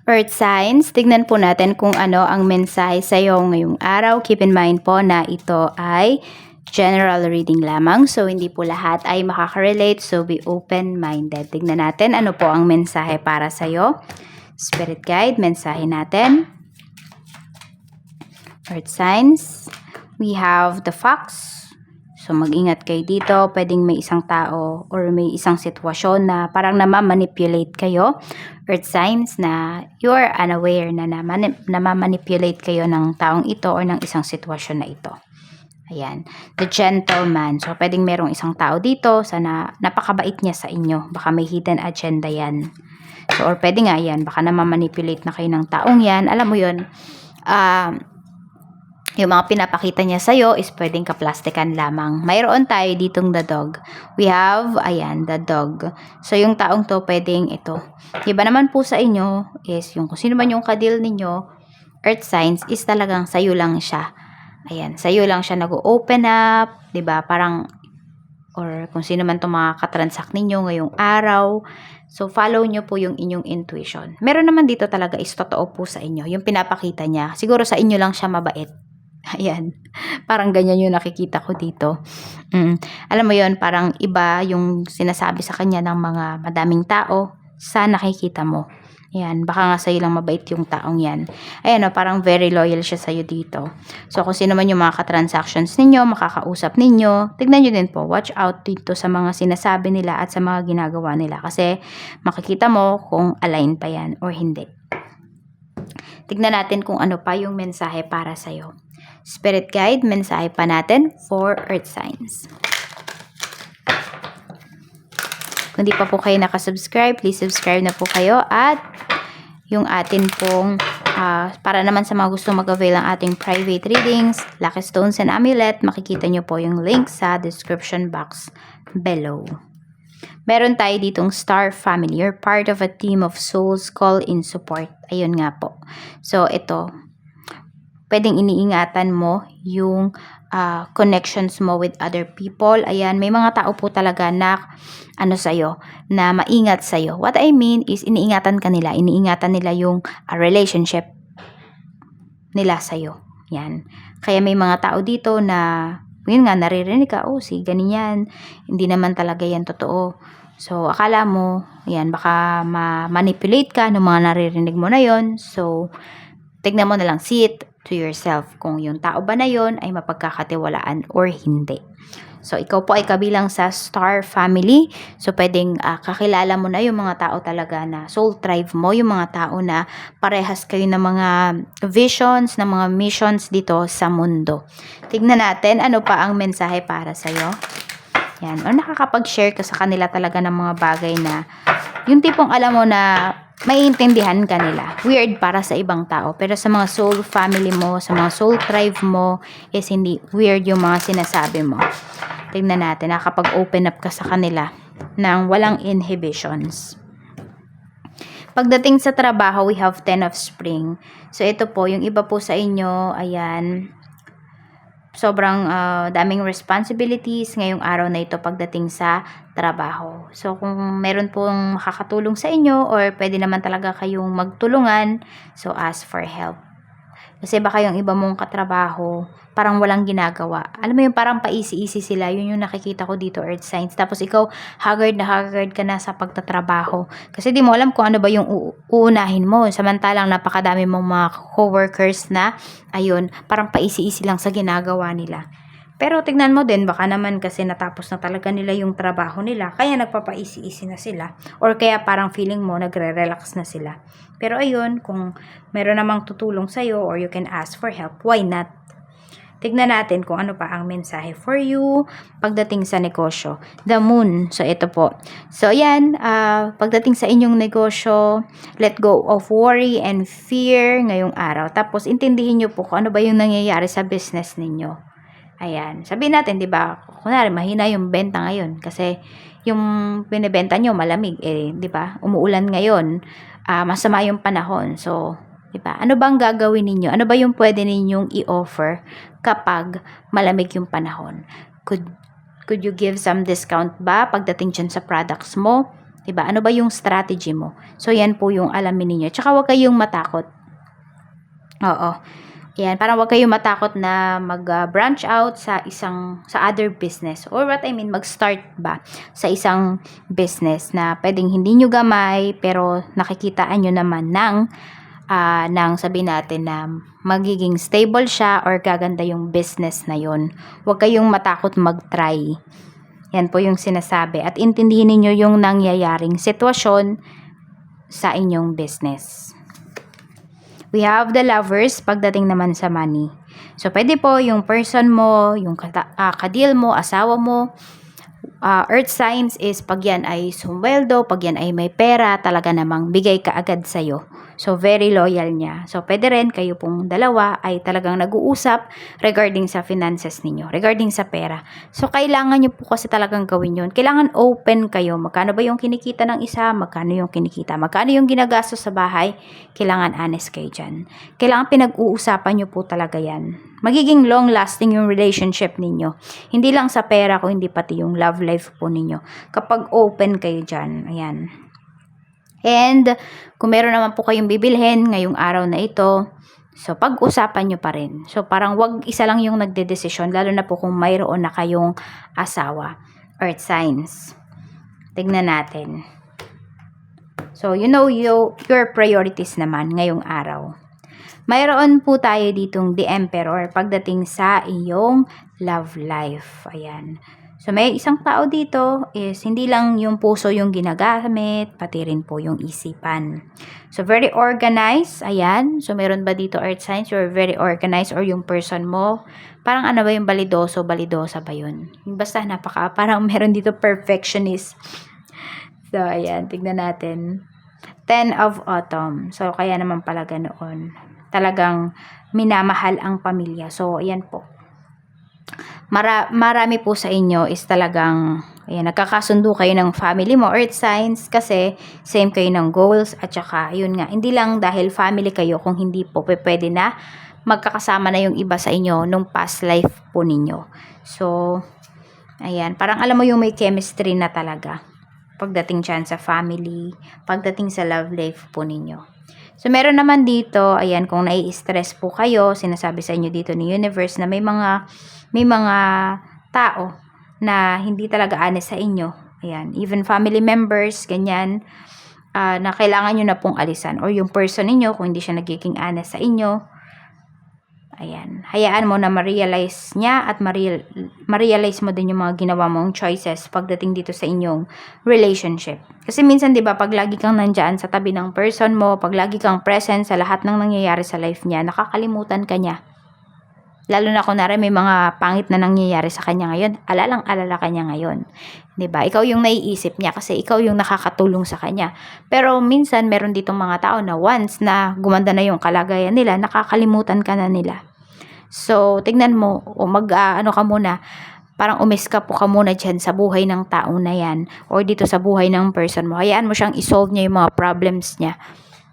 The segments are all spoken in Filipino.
Earth signs, tignan po natin kung ano ang mensahe sa iyo ngayong araw. Keep in mind po na ito ay general reading lamang. So, hindi po lahat ay makaka-relate. So, be open-minded. Tignan natin ano po ang mensahe para sa iyo. Spirit guide, mensahe natin. Earth signs, we have the fox. So, mag-ingat kayo dito. Pwedeng may isang tao or may isang sitwasyon na parang namamanipulate kayo. Earth signs na you're unaware na namamanipulate kayo ng taong ito or ng isang sitwasyon na ito. Ayan. The gentleman. So, pwedeng merong isang tao dito. Sana napakabait niya sa inyo. Baka may hidden agenda yan. So, or pwede nga yan. Baka namamanipulate na kayo ng taong yan. Alam mo yun, yung mga pinapakita niya sa'yo is pwedeng kaplastikan lamang. Mayroon tayo ditong the dog. We have, ayan, the dog. So, yung taong to, pwedeng ito. Iba naman po sa inyo is yung kung sino man yung kadil ninyo, earth signs, is talagang sa'yo lang siya. Ayan, sa'yo lang siya nag-open up, diba? Parang, or kung sino man itong mga katransact ninyo ngayong araw. So, follow nyo po yung inyong intuition. Meron naman dito talaga is totoo po sa inyo. Yung pinapakita niya, siguro sa inyo lang siya mabait. Ayan, parang ganyan yung nakikita ko dito. Alam mo yon, parang iba yung sinasabi sa kanya ng mga madaming tao sa nakikita mo. Ayan, baka nga sa'yo lang mabait yung taong yan. Ayan o, parang very loyal siya sa'yo dito. So, kung sino man yung mga ka-transactions ninyo, makakausap ninyo, tignan nyo din po, watch out dito sa mga sinasabi nila at sa mga ginagawa nila. Kasi makikita mo kung align pa yan or hindi. Tignan natin kung ano pa yung mensahe para sa'yo. Spirit guide, mensahe pa natin for earth signs. Kung di pa po kayo nakasubscribe, please subscribe na po kayo. At yung atin pong, para naman sa mga gusto mag-avail ng ating private readings, Lucky Stones and Amulet, makikita nyo po yung link sa description box below. Meron tayo ditong Star Family. You're part of a team of souls called in support. Ayun nga po. So, ito, pwedeng iniingatan mo yung connections mo with other people. Ayan, may mga tao po talaga na sa'yo, na maingat sa'yo. What I mean is, iniingatan ka nila. Iniingatan nila yung relationship nila sa'yo. Yan. Kaya may mga tao dito na, yun nga, naririnig ka, oh, si ganyan. Hindi naman talaga yan totoo. So, akala mo, yan, baka ma-manipulate ka ng mga naririnig mo na yon. So, tignan mo na lang, see it to yourself kung yung tao ba na yon ay mapagkakatiwalaan or hindi. So, ikaw po ay kabilang sa Star Family. So, pwedeng kakilala mo na yung mga tao talaga na soul tribe mo, yung mga tao na parehas kayo ng mga visions, ng mga missions dito sa mundo. Tignan natin ano pa ang mensahe para sa'yo. Yan. O nakakapag-share ka sa kanila talaga ng mga bagay na yung tipong alam mo na maiintindihan ka nila. Weird para sa ibang tao. Pero sa mga soul family mo, sa mga soul tribe mo, is hindi weird yung mga sinasabi mo. Tignan natin, nakakapag-open up ka sa kanila ng walang inhibitions. Pagdating sa trabaho, we have 10 of spring. So, ito po, yung iba po sa inyo, ayan, sobrang daming responsibilities ngayong araw na ito pagdating sa trabaho. So, kung meron pong makakatulong sa inyo or pwede naman talaga kayong magtulungan, so ask for help. Kasi baka yung iba mong katrabaho, parang walang ginagawa. Alam mo yung parang paisi-isi sila, yun yung nakikita ko dito, earth signs. Tapos ikaw, haggard na haggard ka na sa pagtatrabaho. Kasi di mo alam kung ano ba yung uunahin mo. Samantalang napakadami mong mga coworkers na, ayun, parang paisi-isi lang sa ginagawa nila. Pero tignan mo din, baka naman kasi natapos na talaga nila yung trabaho nila, kaya nagpapaisi-isi na sila. Or kaya parang feeling mo, nagre-relax na sila. Pero ayun, kung meron namang tutulong sa'yo or you can ask for help, why not? Tignan natin kung ano pa ang mensahe for you pagdating sa negosyo. The moon. So, ito po. So, yan. Pagdating sa inyong negosyo, let go of worry and fear ngayong araw. Tapos, intindihin nyo po kung ano ba yung nangyayari sa business ninyo. Ayan. Sabihin natin, di ba? Kunwari, mahina yung benta ngayon. Kasi, yung binibenta nyo malamig. Di ba? Umuulan ngayon. Masama yung panahon. So, diba? Ano bang gagawin ninyo? Ano ba yung pwede ninyong i-offer kapag malamig yung panahon? Could you give some discount ba pagdating dyan sa products mo? 'Diba? Ano ba yung strategy mo? So, yan po yung alamin ninyo. Tsaka huwag kayong matakot. Oo. Yan, parang huwag kayong matakot na mag-branch out sa other business. Or what I mean, mag-start ba sa isang business na pwedeng hindi nyo gamay, pero nakikitaan nyo naman ng sabihin natin na magiging stable siya or gaganda yung business na yon. Huwag kayong matakot mag-try. Yan po yung sinasabi. At intindihin niyo yung nangyayaring sitwasyon sa inyong business. We have the Lovers pagdating naman sa money. So, pwede po yung person mo, yung kadil mo, asawa mo, earth signs is pag yan ay sumweldo, pag yan ay may pera, talaga namang bigay ka agad sa'yo. So, very loyal niya. So, pwede rin kayo pong dalawa ay talagang nag-uusap regarding sa finances ninyo, regarding sa pera. So, kailangan nyo po kasi talagang gawin yun. Kailangan open kayo. Magkano ba yung kinikita ng isa? Magkano yung kinikita? Magkano yung ginagastos sa bahay? Kailangan honest kayo dyan. Kailangan pinag-uusapan nyo po talaga yan. Magiging long-lasting yung relationship ninyo. Hindi lang sa pera ko, hindi pati yung love life po ninyo. Kapag open kayo dyan, ayan. And, kung meron naman po kayong bibilhin ngayong araw na ito, so pag-usapan nyo pa rin. So, parang wag isa lang yung nagdedesisyon, lalo na po kung mayroon na kayong asawa. Earth signs. Tignan natin. So, you know your priorities naman ngayong araw. Mayroon po tayo ditong The Emperor pagdating sa iyong love life. Ayan. So, may isang tao dito is hindi lang yung puso yung ginagamit, pati rin po yung isipan. So, very organized. Ayan. So, meron ba dito earth signs? You're very organized or yung person mo. Parang ano ba yung balidoso, balidosa ba yun? Basta parang meron dito perfectionist. So, ayan. Tignan natin. 10 of Autumn. So, kaya naman pala ganoon. Talagang minamahal ang pamilya. So, ayan po. Marami po sa inyo is talagang ayan, nagkakasundo kayo ng family mo, earth signs, kasi same kayo ng goals, at saka yun nga, hindi lang dahil family kayo, kung hindi po pwede na magkakasama na yung iba sa inyo nung past life po ninyo. So, ayan, parang alam mo yung may chemistry na talaga pagdating dyan sa family, pagdating sa love life po ninyo. So, meron naman dito, ayan, kung nai-stress po kayo, sinasabi sa inyo dito ni Universe na may mga tao na hindi talaga honest sa inyo. Ayan, even family members, ganyan, na kailangan nyo na pong alisan. Or yung person ninyo, kung hindi siya nagiging honest sa inyo, ayan, hayaan mo na ma-realize niya at ma-realize mo din yung mga ginawa mong choices pagdating dito sa inyong relationship. Kasi minsan, di ba, pag lagi kang nandyan sa tabi ng person mo, pag lagi kang present sa lahat ng nangyayari sa life niya, nakakalimutan ka niya. Lalo na kunwari may mga pangit na nangyayari sa kanya ngayon, alalang-alala ka niya ngayon. 'Di ba? Ikaw yung naiisip niya kasi ikaw yung nakakatulong sa kanya. Pero minsan meron ditong mga tao na once na gumanda na yung kalagayan nila, nakakalimutan ka na nila. So, tignan mo, o ano ka muna, parang umiskap ka muna dyan sa buhay ng tao na yan, or dito sa buhay ng person mo. Hayaan mo siyang isolve niya yung mga problems niya.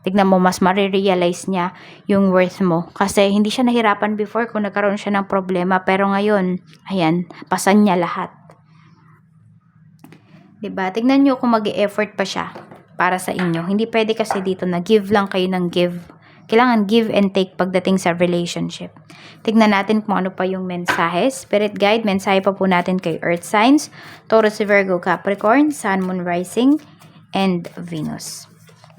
Tignan mo, mas marirealize niya yung worth mo. Kasi hindi siya nahirapan before kung nagkaroon siya ng problema. Pero ngayon, ayan, pasan niya lahat. Diba? Tignan nyo kung mag-e-effort pa siya para sa inyo. Hindi pwede kasi dito na give lang kayo ng give. Kailangan give and take pagdating sa relationship. Tignan natin kung ano pa yung mensahe. Spirit guide, mensahe pa po natin kay Earth signs, Taurus, Virgo, Capricorn, Sun, Moon, Rising, and Venus.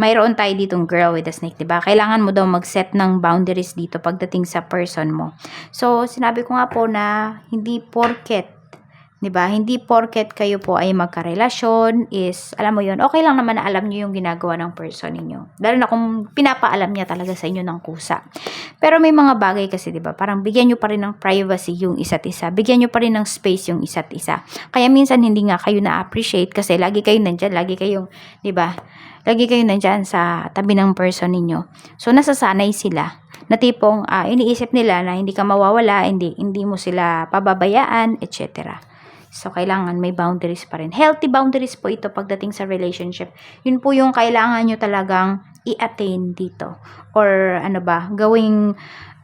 Mayroon tayo ditong girl with a snake, diba? Kailangan mo daw mag-set ng boundaries dito pagdating sa person mo. So, sinabi ko nga po na hindi porket, diba? Hindi porket kayo po ay magkarelasyon is, alam mo yun, okay lang naman na alam nyo yung ginagawa ng person ninyo. Lalo na kung pinapaalam niya talaga sa inyo ng kusa. Pero may mga bagay kasi, diba? Parang bigyan nyo pa rin ng privacy yung isa't isa. Bigyan nyo pa rin ng space yung isa't isa. Kaya minsan hindi nga kayo na-appreciate kasi lagi kayo nandyan, lagi kayong, diba? Lagi kayo nandyan sa tabi ng person ninyo. So, nasasanay sila. Na tipong, iniisip nila na hindi ka mawawala, hindi mo sila pababayaan, etc. So, kailangan may boundaries pa rin. Healthy boundaries po ito pagdating sa relationship. Yun po yung kailangan nyo talagang i-attain dito. Or,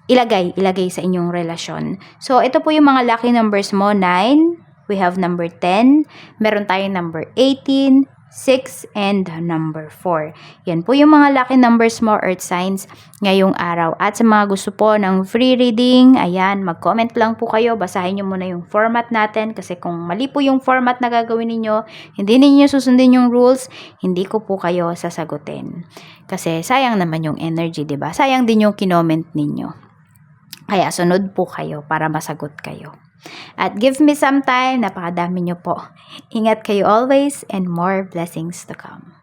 ilagay sa inyong relasyon. So, ito po yung mga lucky numbers mo. 9, we have number 10, meron tayong number 18, 6, and number 4. Yan po yung mga lucky numbers mo, earth signs, ngayong araw. At sa mga gusto po ng free reading, ayan, mag-comment lang po kayo. Basahin nyo muna yung format natin kasi kung mali po yung format na gagawin ninyo, hindi ninyo susundin yung rules, hindi ko po kayo sasagutin. Kasi sayang naman yung energy, 'di ba? Sayang din yung kinoment ninyo. Kaya sunod po kayo para masagot kayo. At give me some time, napakadami nyo po. Ingat kayo always and more blessings to come.